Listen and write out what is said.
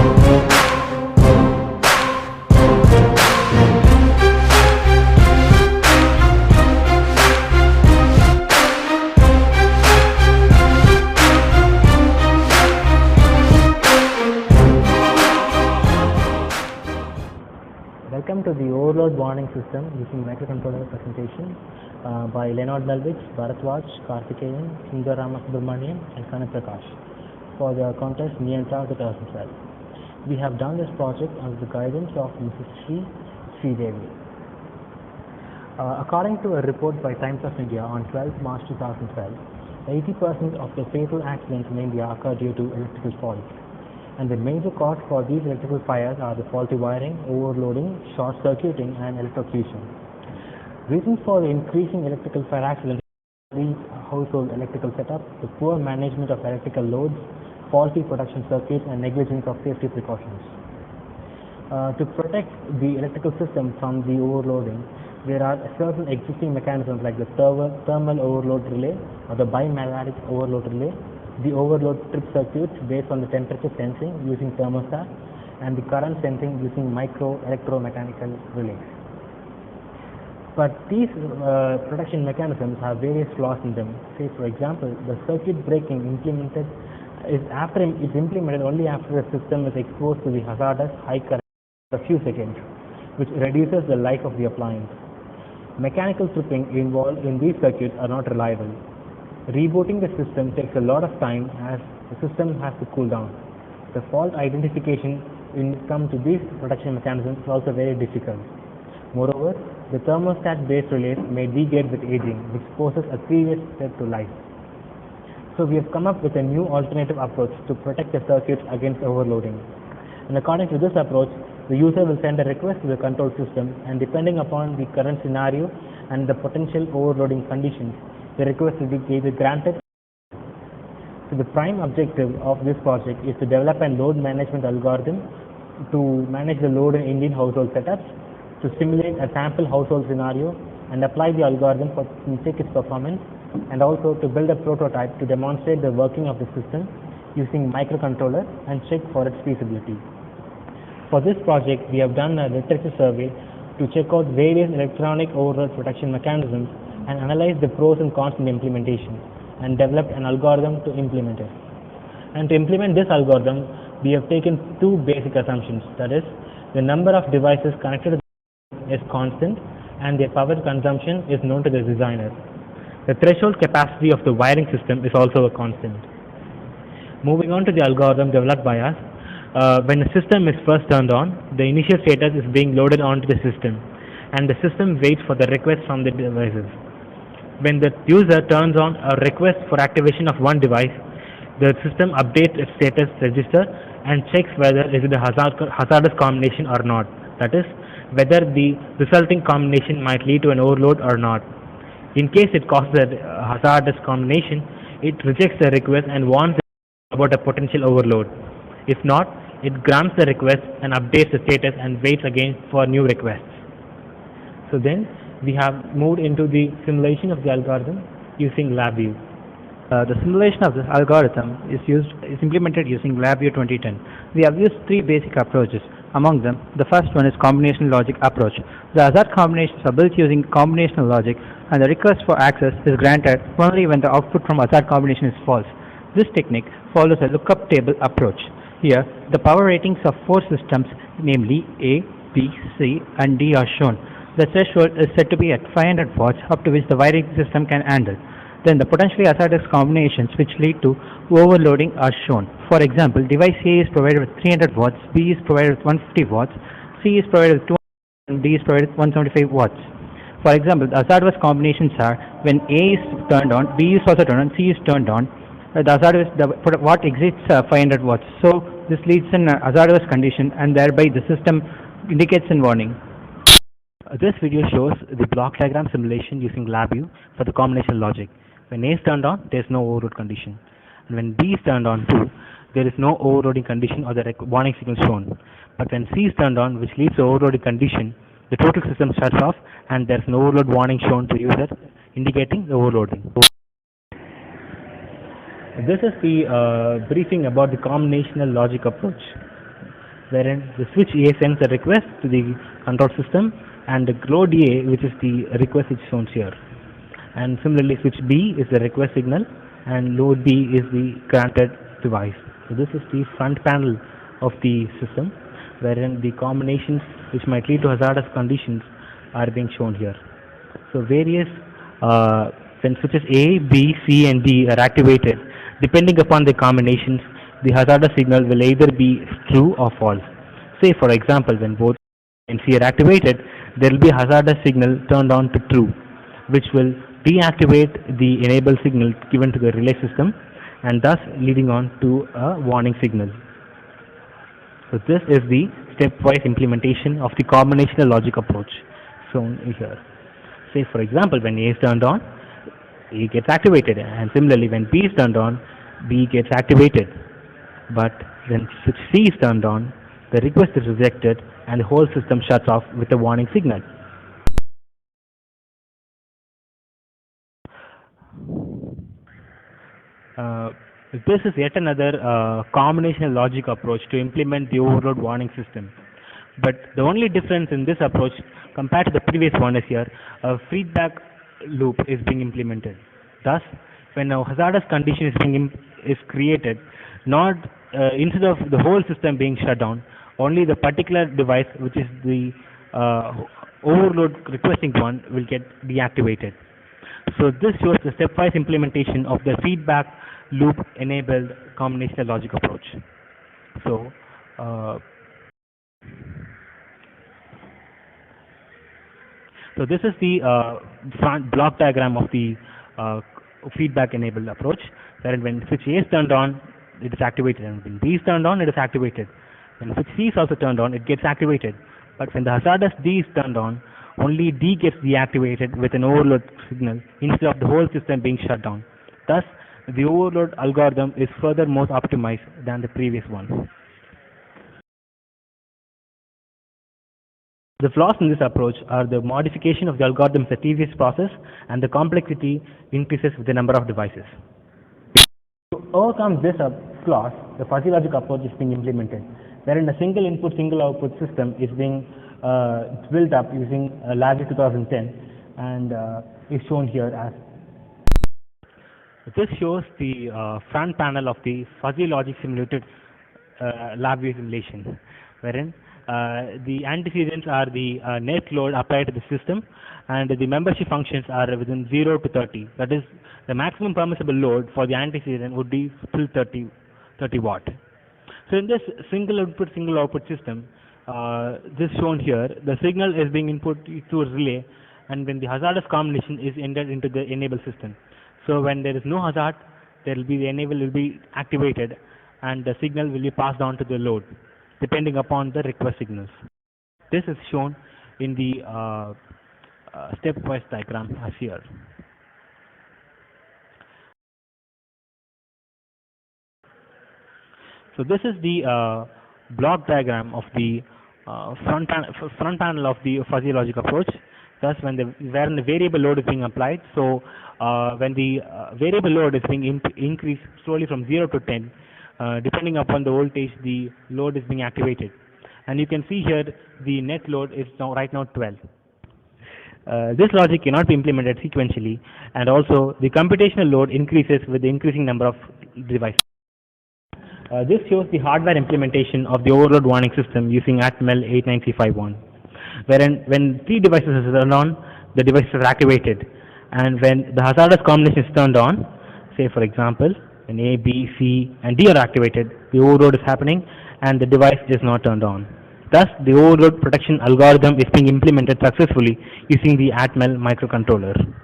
Welcome to the overload warning system using microcontroller presentation by Leonard Melvich, Bharatwaj, Karthikeyan, Sundar Ramasubramanian and Kanat Prakash for the contest Niyantra 2012. We have done this project under the guidance of Mrs. Sridevi. According to a report by Times of India on 12 March 2012, 80% of the fatal accidents in India occur due to electrical faults. And the major cause for these electrical fires are the faulty wiring, overloading, short circuiting and electrocution. Reasons for the increasing electrical fire accidents are household electrical setup, the poor management of electrical loads, faulty production circuits and negligence of safety precautions. To protect the electrical system from the overloading, there are certain existing mechanisms like the thermal overload relay or the bimagnetic overload relay, the overload trip circuits based on the temperature sensing using thermostat, and the current sensing using micro electromechanical relays. But these protection mechanisms have various flaws in them. Say for example, the circuit breaking is implemented only after the system is exposed to the hazardous high current for a few seconds, which reduces the life of the appliance. Mechanical tripping involved in these circuits are not reliable. Rebooting the system takes a lot of time as the system has to cool down. The fault identification when it comes to these protection mechanisms is also very difficult. Moreover, the thermostat-based relays may degrade with aging, which poses a serious threat to life. So we have come up with a new alternative approach to protect the circuits against overloading. And according to this approach, the user will send a request to the control system, and depending upon the current scenario and the potential overloading conditions, the request will be either granted. So the prime objective of this project is to develop a load management algorithm to manage the load in Indian household setups, to simulate a sample household scenario and apply the algorithm to check its performance, and also to build a prototype to demonstrate the working of the system using microcontroller and check for its feasibility. For this project, we have done a literature survey to check out various electronic overload protection mechanisms and analyze the pros and cons in the implementation, and developed an algorithm to implement it. And to implement this algorithm, we have taken two basic assumptions, that is, the number of devices connected to the system is constant and their power consumption is known to the designer. The threshold capacity of the wiring system is also a constant. Moving on to the algorithm developed by us, when the system is first turned on, the initial status is being loaded onto the system, and the system waits for the request from the devices. When the user turns on a request for activation of one device, the system updates its status register and checks whether it is a hazardous combination or not. That is, whether the resulting combination might lead to an overload or not. In case it causes a hazardous combination, it rejects the request and warns about a potential overload. If not, it grants the request and updates the status and waits again for new requests. So then we have moved into the simulation of the algorithm using LabVIEW. The simulation of this algorithm is implemented using LabVIEW 2010. We have used three basic approaches. Among them, the first one is combinational logic approach. The hazard combinations are built using combinational logic, and the request for access is granted only when the output from hazard combination is false. This technique follows a lookup table approach. Here, the power ratings of four systems, namely A, B, C, and D, are shown. The threshold is said to be at 500 watts, up to which the wiring system can handle. Then the potentially hazardous combinations which lead to overloading are shown. For example, device A is provided with 300 watts, B is provided with 150 watts, C is provided with 200 and D is provided with 175 watts. For example, the hazardous combinations are when A is turned on, B is also turned on, C is turned on. The hazardous watt exceeds 500 watts. So this leads in a hazardous condition, and thereby the system indicates in warning. This video shows the block diagram simulation using LabVIEW for the combinational logic. When A is turned on, there is no overload condition, and when B is turned on too, there is no overloading condition or the warning signal shown. But when C is turned on, which leads to overloading condition, the total system shuts off and there is no overload warning shown to user, indicating the overloading. This is the briefing about the combinational logic approach. wherein the switch A sends a request to the control system, and the load A, which is the request which is shown here. And similarly, switch B is the request signal, and load B is the granted device. So this is the front panel of the system, wherein the combinations which might lead to hazardous conditions are being shown here. So various when switches A, B, C and D are activated, depending upon the combinations, the hazardous signal will either be true or false. Say for example, when both A and C are activated, there will be a hazardous signal turned on to true, which will deactivate the enable signal given to the relay system, and thus leading on to a warning signal. So this is the stepwise implementation of the combinational logic approach shown here. Say for example, when A is turned on, A gets activated, and similarly when B is turned on, B gets activated. But when switch C is turned on, the request is rejected and the whole system shuts off with a warning signal. This is yet another combinational logic approach to implement the overload warning system. But the only difference in this approach compared to the previous one is here a feedback loop is being implemented. Thus, when a hazardous condition is created, not instead of the whole system being shut down, only the particular device, which is the overload requesting one, will get deactivated. So this shows the stepwise implementation of the feedback loop enabled combinational logic approach. So so this is the front block diagram of the feedback enabled approach, wherein when switch A is turned on, it is activated, and when B is turned on, it is activated. When switch C is also turned on, it gets activated. But when the hazardous D is turned on, only D gets deactivated with an overload signal instead of the whole system being shut down. Thus, the overload algorithm is further more optimized than the previous one. The flaws in this approach are the modification of the algorithm is a tedious process, and the complexity increases with the number of devices. To overcome this flaws, the fuzzy logic approach is being implemented, wherein a single input, single output system is being built up using LabVIEW 2010, and is shown here as. This shows the front panel of the fuzzy logic simulated LabVIEW simulation, wherein the antecedents are the net load applied to the system, and the membership functions are within 0 to 30. That is, the maximum permissible load for the antecedent would be still 30 watt. So in this single input, single output system, this shown here, the signal is being input to a relay, and when the hazardous combination is entered into the enable system. So when there is no hazard, there will be the enable will be activated, and the signal will be passed on to the load, depending upon the request signals. This is shown in the stepwise diagram as here. So this is the block diagram of the front panel of the fuzzy logic approach. Thus, wherein the variable load is being applied. So when the variable load is being increased slowly from 0 to 10, depending upon the voltage, the load is being activated. And you can see here the net load is right now 12. This logic cannot be implemented sequentially, and also the computational load increases with the increasing number of devices. This shows the hardware implementation of the overload warning system using Atmel 89351, wherein when 3 devices are turned on, the devices are activated, and when the hazardous combination is turned on, say for example, when A, B, C and D are activated, the overload is happening and the device is not turned on. Thus, the overload protection algorithm is being implemented successfully using the Atmel microcontroller.